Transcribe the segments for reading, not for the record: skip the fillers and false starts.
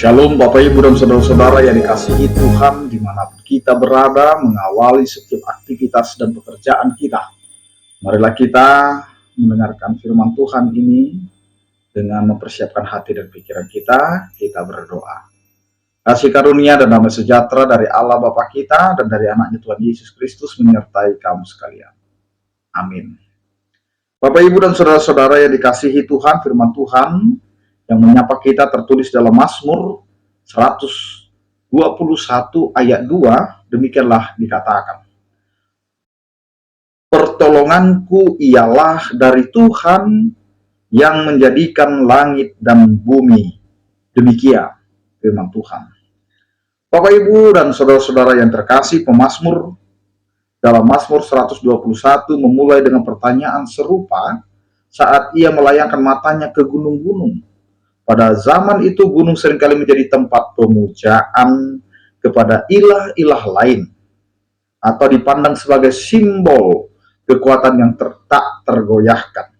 Shalom Bapak Ibu dan Saudara-saudara yang dikasihi Tuhan dimanapun kita berada, mengawali setiap aktivitas dan pekerjaan kita. Marilah kita mendengarkan firman Tuhan ini dengan mempersiapkan hati dan pikiran kita berdoa. Kasih karunia dan damai sejahtera dari Allah Bapa kita dan dari anaknya Tuhan Yesus Kristus menyertai kamu sekalian. Amin. Bapak Ibu dan Saudara-saudara yang dikasihi Tuhan, firman Tuhan yang menyapa kita tertulis dalam Mazmur 121 ayat 2, demikianlah dikatakan. Pertolonganku ialah dari Tuhan yang menjadikan langit dan bumi. Demikian firman Tuhan. Bapak Ibu dan saudara-saudara yang terkasih, pemazmur dalam Mazmur 121 memulai dengan pertanyaan serupa saat ia melayangkan matanya ke gunung-gunung. Pada zaman itu gunung seringkali menjadi tempat pemujaan kepada ilah-ilah lain atau dipandang sebagai simbol kekuatan yang tak tergoyahkan.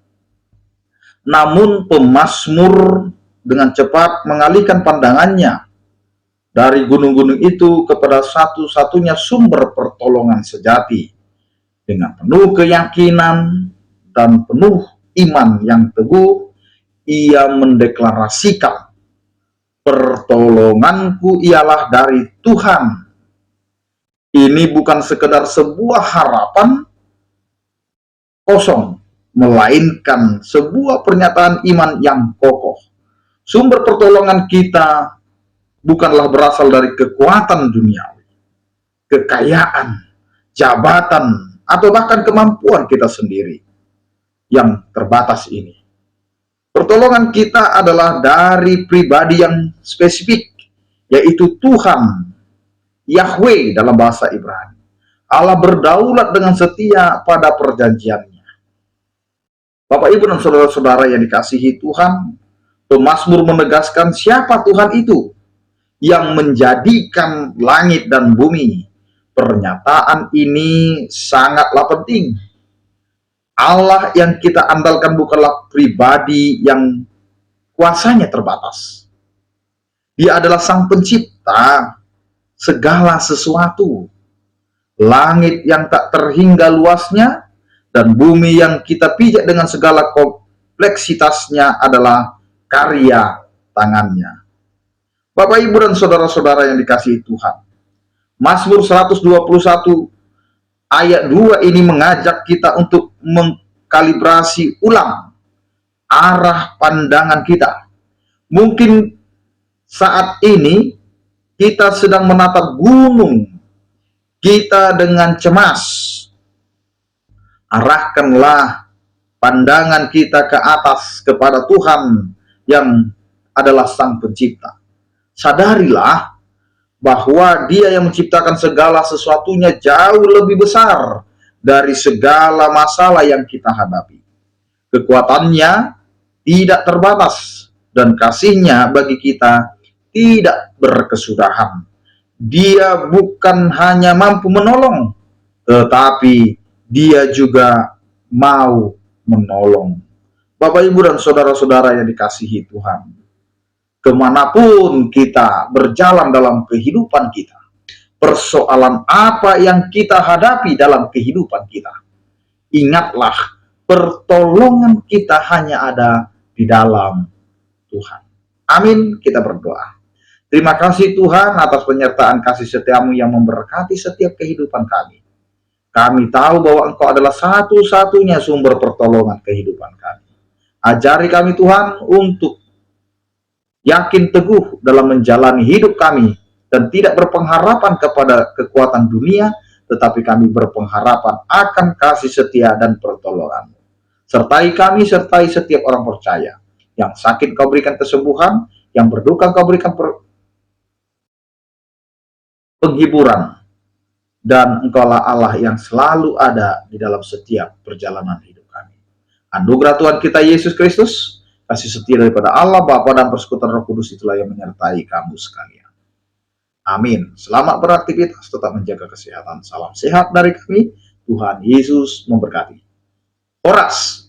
Namun pemazmur dengan cepat mengalihkan pandangannya dari gunung-gunung itu kepada satu-satunya sumber pertolongan sejati. Dengan penuh keyakinan dan penuh iman yang teguh, ia mendeklarasikan, pertolonganku ialah dari Tuhan. Ini bukan sekedar sebuah harapan kosong, melainkan sebuah pernyataan iman yang kokoh. Sumber pertolongan kita bukanlah berasal dari kekuatan duniawi, kekayaan, jabatan, atau bahkan kemampuan kita sendiri yang terbatas ini. Pertolongan kita adalah dari pribadi yang spesifik, yaitu Tuhan, Yahweh dalam bahasa Ibrani. Allah berdaulat dengan setia pada perjanjiannya. Bapak Ibu dan saudara-saudara yang dikasihi Tuhan, pemazmur menegaskan siapa Tuhan itu yang menjadikan langit dan bumi. Pernyataan ini sangatlah penting. Allah yang kita andalkan bukanlah pribadi yang kuasanya terbatas. Dia adalah Sang Pencipta segala sesuatu. Langit yang tak terhingga luasnya dan bumi yang kita pijak dengan segala kompleksitasnya adalah karya tangannya. Bapak Ibu dan saudara-saudara yang dikasihi Tuhan, Mazmur 121 ayat 2 ini mengajak kita untuk mengkalibrasi ulang arah pandangan kita. Mungkin saat ini kita sedang menatap gunung kita dengan cemas. Arahkanlah pandangan kita ke atas kepada Tuhan yang adalah Sang Pencipta. Sadarilah bahwa Dia yang menciptakan segala sesuatunya jauh lebih besar dari segala masalah yang kita hadapi. Kekuatannya tidak terbatas dan kasih-Nya bagi kita tidak berkesudahan. Dia bukan hanya mampu menolong, tetapi Dia juga mau menolong. Bapak, Ibu, dan saudara-saudara yang dikasihi Tuhan, kemanapun kita berjalan dalam kehidupan kita, persoalan apa yang kita hadapi dalam kehidupan kita, ingatlah, pertolongan kita hanya ada di dalam Tuhan. Amin, kita berdoa. Terima kasih Tuhan atas penyertaan kasih setiamu yang memberkati setiap kehidupan kami. Kami tahu bahwa Engkau adalah satu-satunya sumber pertolongan kehidupan kami. Ajari kami Tuhan untuk yakin teguh dalam menjalani hidup kami dan tidak berpengharapan kepada kekuatan dunia, tetapi kami berpengharapan akan kasih setia dan pertolongan-Mu. Sertai kami, sertai setiap orang percaya. Yang sakit Kau berikan kesembuhan, yang berduka Kau berikan penghiburan. Dan Engkaulah Allah yang selalu ada di dalam setiap perjalanan hidup kami. Anugerah Tuhan kita Yesus Kristus, kasih setia daripada Allah Bapa dan persekutuan Roh Kudus itulah yang menyertai kamu sekalian. Amin. Selamat beraktivitas, tetap menjaga kesehatan. Salam sehat dari kami. Tuhan Yesus memberkati. Horas.